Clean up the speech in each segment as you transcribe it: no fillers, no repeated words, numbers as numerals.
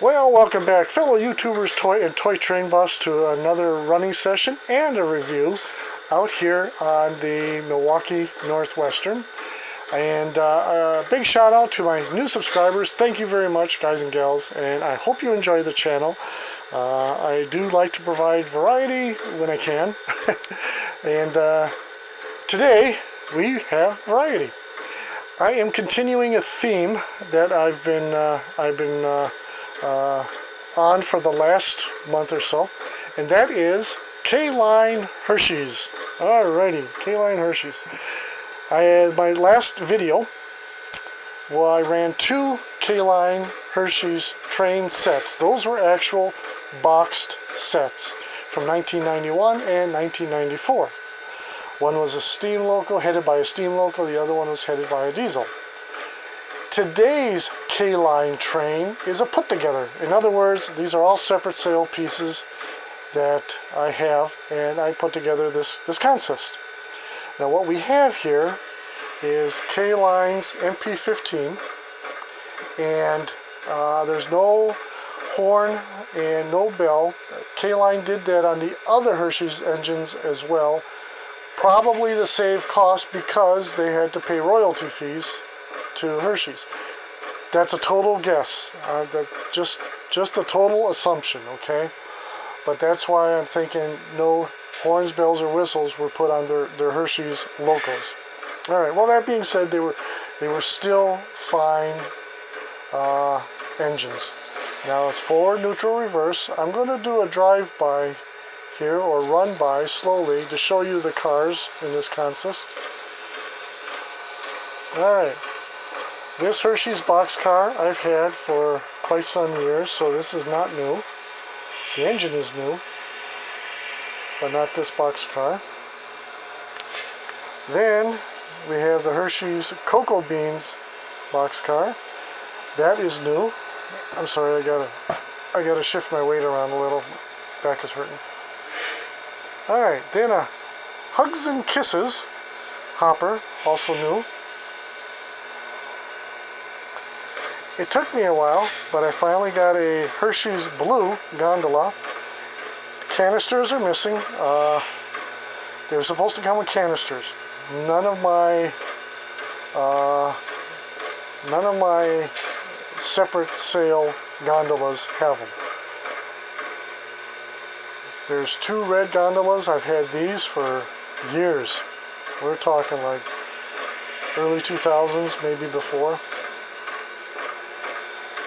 Well, welcome back, fellow YouTubers, toy and toy train buffs, to another running session and a review out here on the Milwaukee Northwestern. And a big shout out to my new subscribers. Thank you very much, guys and gals, and I hope you enjoy the channel. I do like to provide variety when I can. And today we have variety. I am continuing a theme that I've been on for the last month or so, and that is K-Line Hershey's. Alrighty, K-Line Hershey's. I had my last video where I ran two K-Line Hershey's train sets. Those were actual boxed sets from 1991 and 1994. One was a steam loco, headed by a steam loco. The other one was headed by a diesel. Today's K-Line train is a put-together. In other words, these are all separate sale pieces that I have, and I put together this consist. Now what we have here is K-Line's MP15, and there's no horn and no bell. K-Line did that on the other Hershey's engines as well, probably to save cost because they had to pay royalty fees to Hershey's. That's a total guess. Just a total assumption, okay? But that's why I'm thinking no horns, bells, or whistles were put on their Hershey's locos. All right. Well, that being said, they were still fine engines. Now it's forward, neutral, reverse. I'm going to do a drive-by here, or run by slowly, to show you the cars in this consist. All right. This Hershey's boxcar I've had for quite some years, so this is not new. The engine is new, but not this boxcar. Then we have the Hershey's Cocoa Beans boxcar. That is new. I'm sorry, I gotta shift my weight around a little. Back is hurting. All right, then a Hugs and Kisses hopper, also new. It took me a while, but I finally got a Hershey's Blue gondola. The canisters are missing. They were supposed to come with canisters. None of my separate sale gondolas have them. There's two red gondolas. I've had these for years. We're talking like early 2000s, maybe before.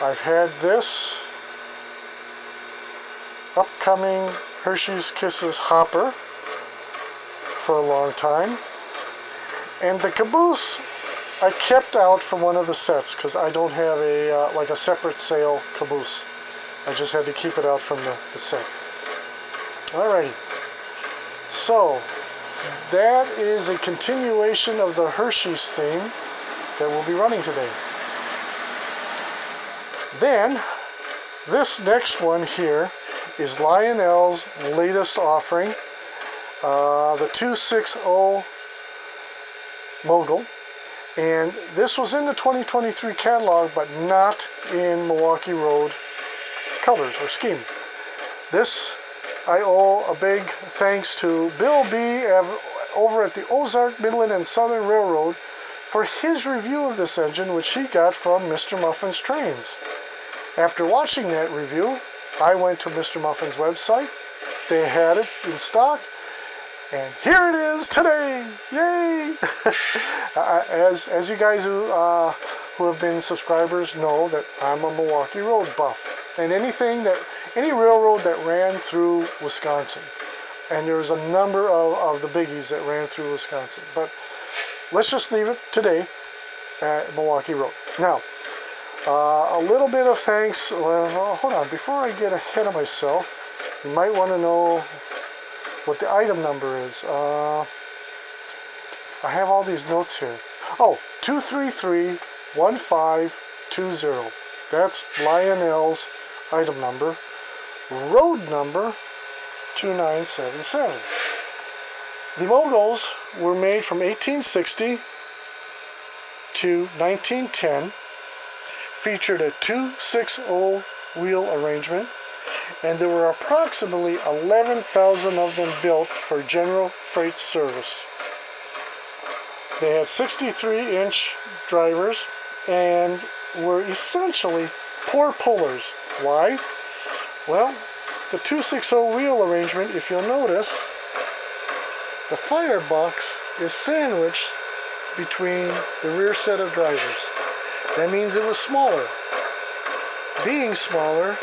I've had this upcoming Hershey's Kisses hopper for a long time. And the caboose I kept out from one of the sets because I don't have a like a separate sale caboose. I just had to keep it out from the set. Alrighty. So that is a continuation of the Hershey's theme that we'll be running today. Then, this next one here is Lionel's latest offering, the 260 Mogul. And this was in the 2023 catalog, but not in Milwaukee Road colors or scheme. This I owe a big thanks to Bill B. over at the Ozark, Midland, and Southern Railroad for his review of this engine, which he got from Mr. Muffin's Trains. After watching that review, I went to Mr. Muffin's website. They had it in stock, and here it is today! Yay! As you guys who have been subscribers know, that I'm a Milwaukee Road buff, and any railroad that ran through Wisconsin, and there's a number of the biggies that ran through Wisconsin. But let's just leave it today at Milwaukee Road. Now, a little bit of thanks. Well, hold on. Before I get ahead of myself, you might want to know what the item number is. I have all these notes here. Oh, 233-1520. That's Lionel's item number. Road number 2977. The Moguls were made from 1860 to 1910. Featured a 260 wheel arrangement, and there were approximately 11,000 of them built for general freight service. They had 63-inch drivers and were essentially poor pullers. Why? Well, the 260 wheel arrangement, if you'll notice, the firebox is sandwiched between the rear set of drivers. That means it was smaller. Being smaller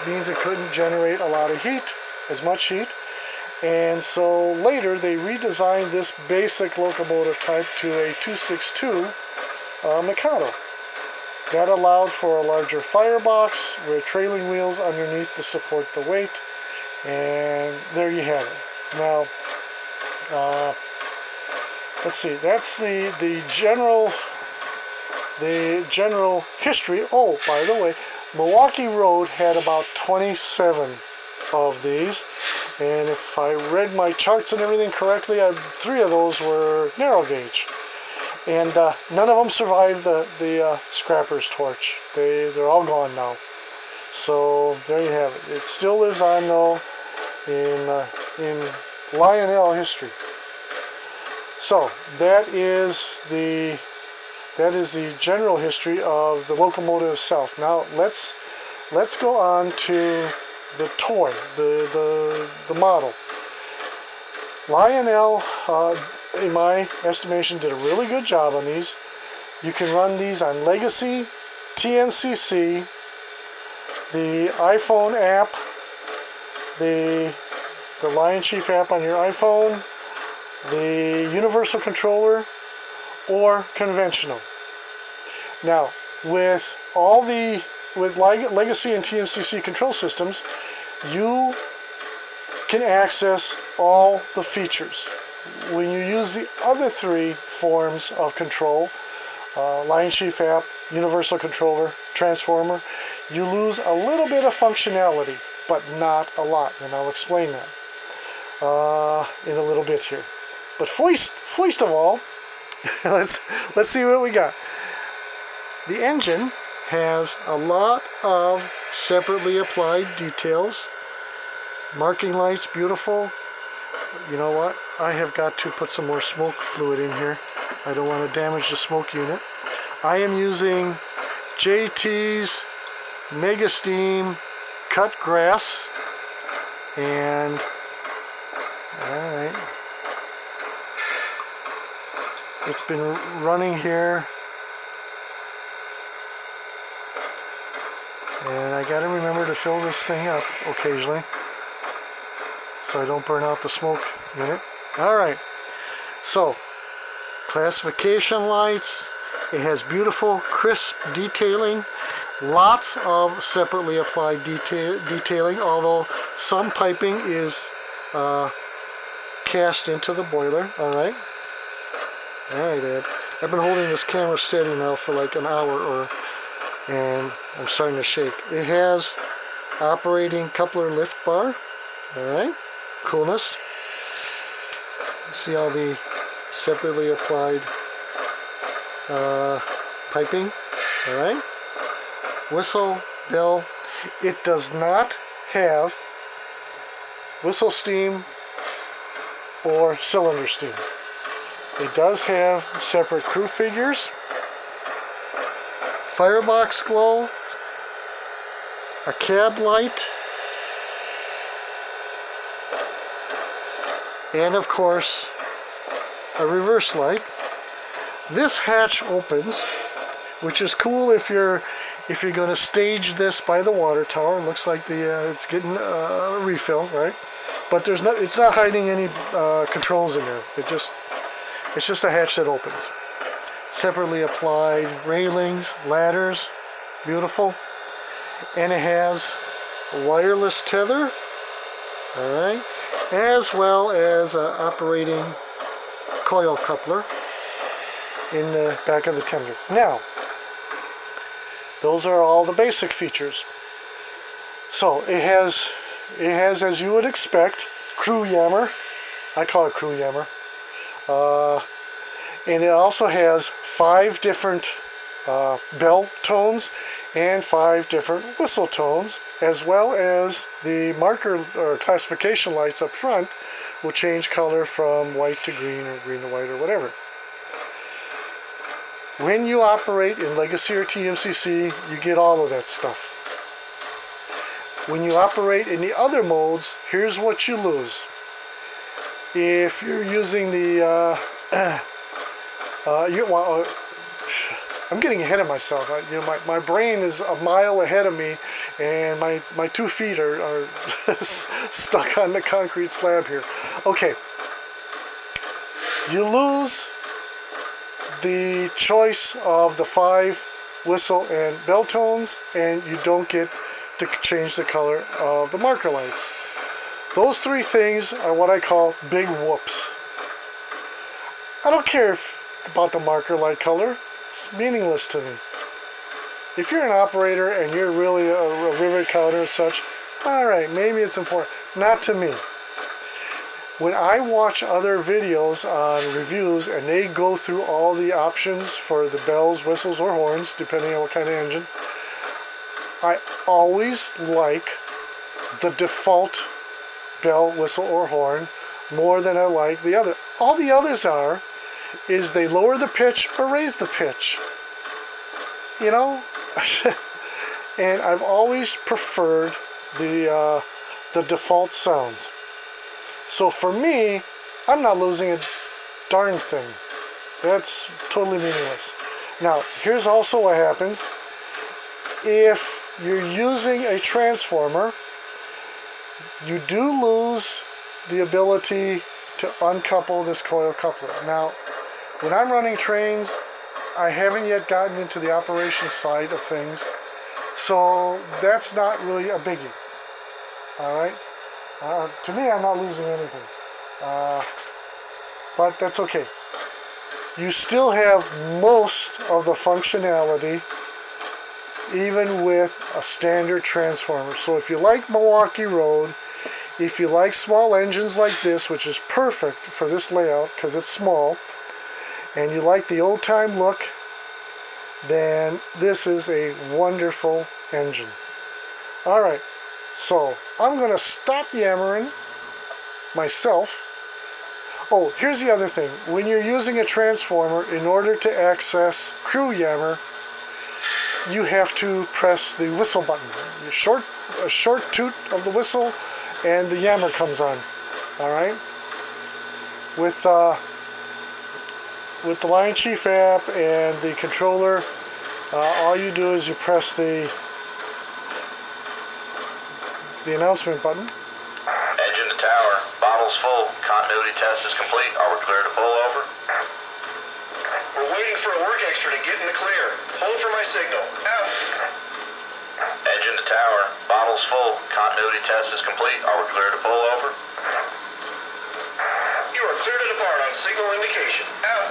means it couldn't generate a lot of heat, as much heat, and so later they redesigned this basic locomotive type to a 262 Mikado. That allowed for a larger firebox with trailing wheels underneath to support the weight, and there you have it. Now, let's see. That's the general history. Oh, by the way, Milwaukee Road had about 27 of these, and if I read my charts and everything correctly, 3 of those were narrow gauge. And none of them survived the scrapper's torch. They're all gone now. So there you have it. It still lives on though in Lionel history. So that is the general history of the locomotive itself. Now let's go on to the toy, the model. Lionel, in my estimation, did a really good job on these. You can run these on Legacy, TNCC, the iPhone app, the Lion Chief app on your iPhone, the Universal Controller, or conventional. Now, with Legacy and TNCC control systems, you can access all the features. When you use the other 3 forms of control, Lion Chief app, Universal Controller, Transformer, you lose a little bit of functionality, but not a lot, and I'll explain that in a little bit here. But first of all, let's see what we got. The engine has a lot of separately applied details. Marking lights, beautiful. You know what? I have got to put some more smoke fluid in here. I don't want to damage the smoke unit. I am using JT's Mega Steam cut grass, and alright, it's been running here, and I gotta remember to fill this thing up occasionally so I don't burn out the smoke unit. Alright, so classification lights. It has beautiful crisp detailing, lots of separately applied detailing, although some piping is cast into the boiler. Alright, Ed. I've been holding this camera steady now for like an hour and I'm starting to shake. It has operating coupler lift bar. Alright, coolness. See all the separately applied piping. Alright, whistle, bell. It does not have whistle steam or cylinder steam. It does have separate crew figures, firebox glow, a cab light, and of course a reverse light. This hatch opens, which is cool if you're going to stage this by the water tower. It looks like it's getting a refill, right? But it's not hiding any controls in there. It's just a hatch that opens. Separately applied railings, ladders, beautiful, and it has a wireless tether. All right, as well as an operating coil coupler in the back of the tender. Now, those are all the basic features. So it has, as you would expect, crew yammer. I call it crew yammer. And it also has 5 different bell tones, and 5 different whistle tones, as well as the marker or classification lights up front will change color from white to green or green to white or whatever. When you operate in Legacy or TMCC, you get all of that stuff. When you operate in the other modes, here's what you lose. If you're using the I'm getting ahead of myself. My brain is a mile ahead of me, and my 2 feet are stuck on the concrete slab here. Okay. You lose the choice of the 5 whistle and bell tones, and you don't get to change the color of the marker lights. Those 3 things are what I call big whoops. I don't care about the marker light color. It's meaningless to me. If you're an operator and you're really a rivet counter and such, alright, maybe it's important. Not to me. When I watch other videos on reviews and they go through all the options for the bells, whistles, or horns, depending on what kind of engine, I always like the default bell, whistle, or horn more than I like the other. All the others is they lower the pitch or raise the pitch. You know? And I've always preferred the default sounds. So for me, I'm not losing a darn thing. That's totally meaningless. Now, here's also what happens. If you're using a transformer, you do lose the ability to uncouple this coil coupler. Now, when I'm running trains, I haven't yet gotten into the operation side of things, so that's not really a biggie. Alright? To me, I'm not losing anything. But that's okay. You still have most of the functionality, even with a standard transformer. So if you like Milwaukee Road, if you like small engines like this, which is perfect for this layout because it's small, and you like the old-time look, then this is a wonderful engine. Alright, so I'm going to stop yammering myself. Oh, here's the other thing. When you're using a transformer, in order to access crew yammer, you have to press the whistle button. A short toot of the whistle, and the yammer comes on. Alright? With the Lion Chief app and the controller, all you do is you press the announcement button. Engine to tower. Bottles full. Continuity test is complete. Are we clear to pull over? We're waiting for a work extra to get in the clear. Hold for my signal. Out. Engine to tower. Bottles full. Continuity test is complete. Are we clear to pull over? You are clear to depart on signal indication. Out.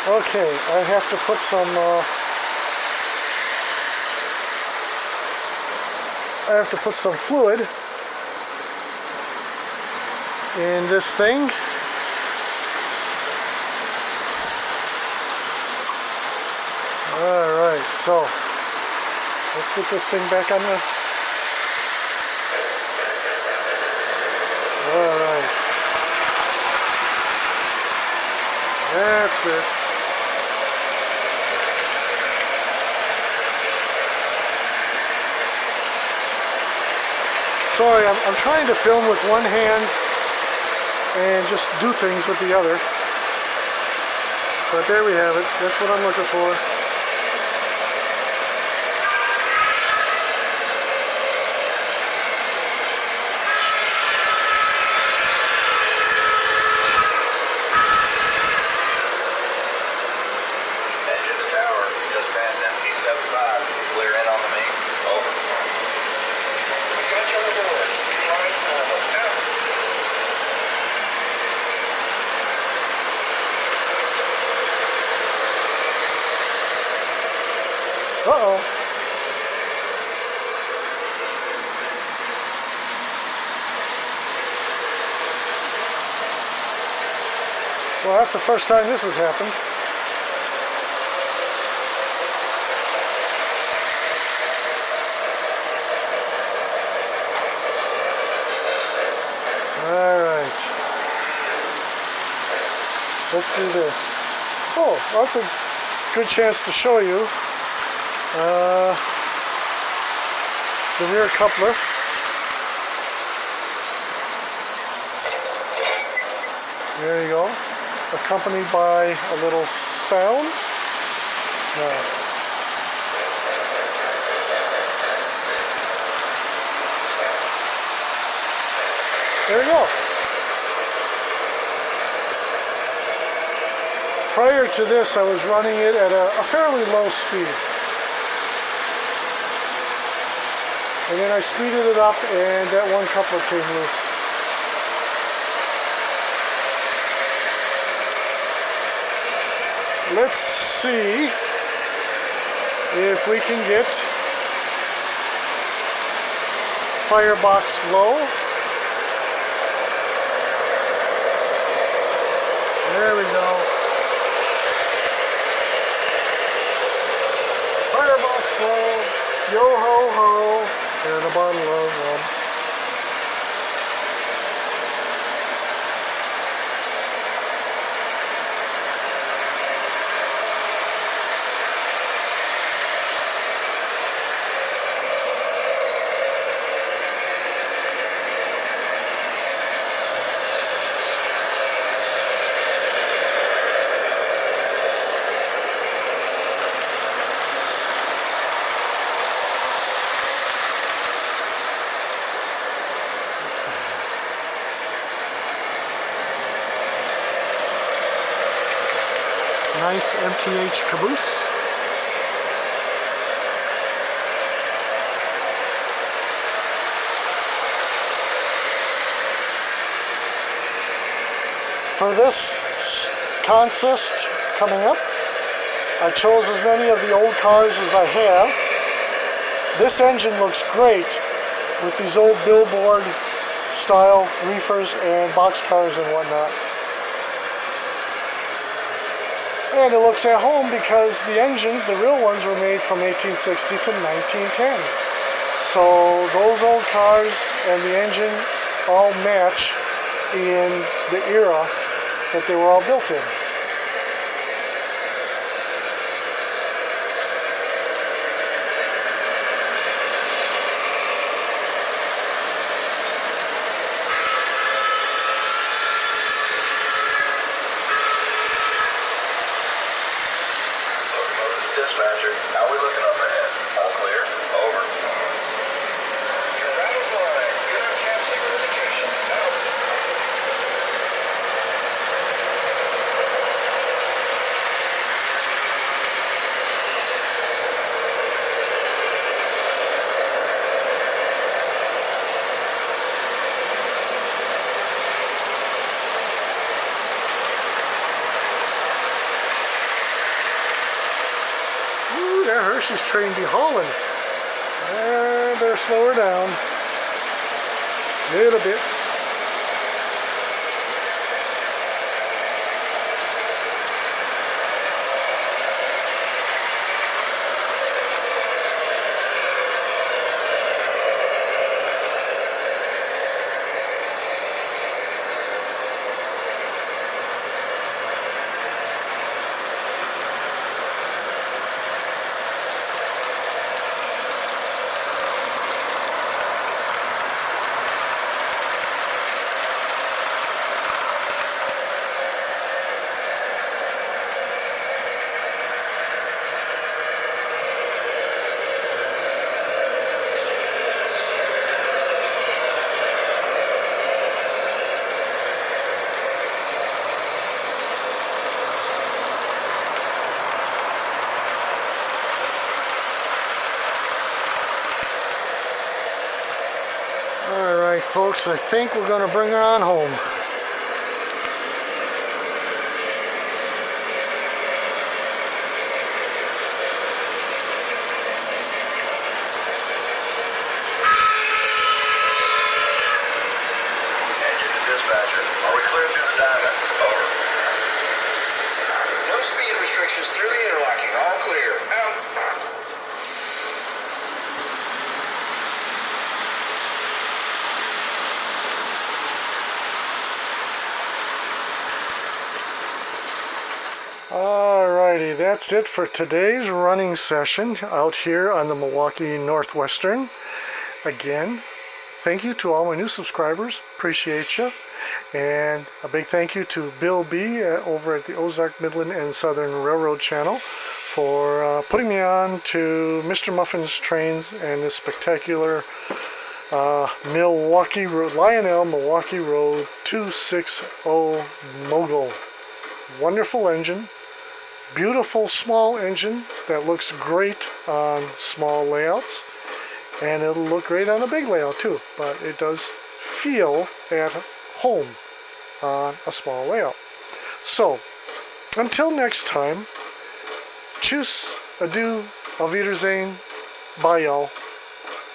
Okay, I have to put some fluid in this thing. Alright, so let's get this thing back on the... Alright. That's it. Sorry, I'm trying to film with one hand and just do things with the other. But there we have it. That's what I'm looking for. Engine to tower, just past MT-75. Clear in on the main. Over. Got you on the board. Flying normal. Out. Uh-oh. Well, that's the first time this has happened. All right. Let's do this. Oh, that's a good chance to show you the rear coupler. There you go. Accompanied by a little sound. Now, there we go. Prior to this, I was running it at a fairly low speed. And then I speeded it up and that one coupler came loose. Let's see if we can get firebox low. There we go. Firebox low. Yo ho ho. And a bottle of rum. Nice MTH caboose. For this consist coming up, I chose as many of the old cars as I have. This engine looks great with these old billboard style reefers and box cars and whatnot. And it looks at home because the engines, the real ones, were made from 1860 to 1910. So those old cars and the engine all match in the era that they were all built in. Dispatcher, how we looking up ahead? All clear? Over. Your rattle's line. Get on cab signal indication. Out. Hershey's train be hauling. Better slow her down. A little bit. Alright folks, I think we're going to bring her on home. Engine to dispatcher. Are we clear through the diamond? Over. No speed restrictions through the interlocking. All clear. Out. Alrighty, that's it for today's running session out here on the Milwaukee Northwestern. Again, thank you to all my new subscribers. Appreciate you. And a big thank you to Bill B over at the Ozark, Midland, and Southern Railroad channel for putting me on to Mr. Muffin's trains and this spectacular Milwaukee Road, Lionel Milwaukee Road 260 Mogul. Wonderful engine. Beautiful small engine that looks great on small layouts, and it'll look great on a big layout too, but it does feel at home on a small layout. So until next time, tschüss, adieu, auf Wiedersehen, bye y'all.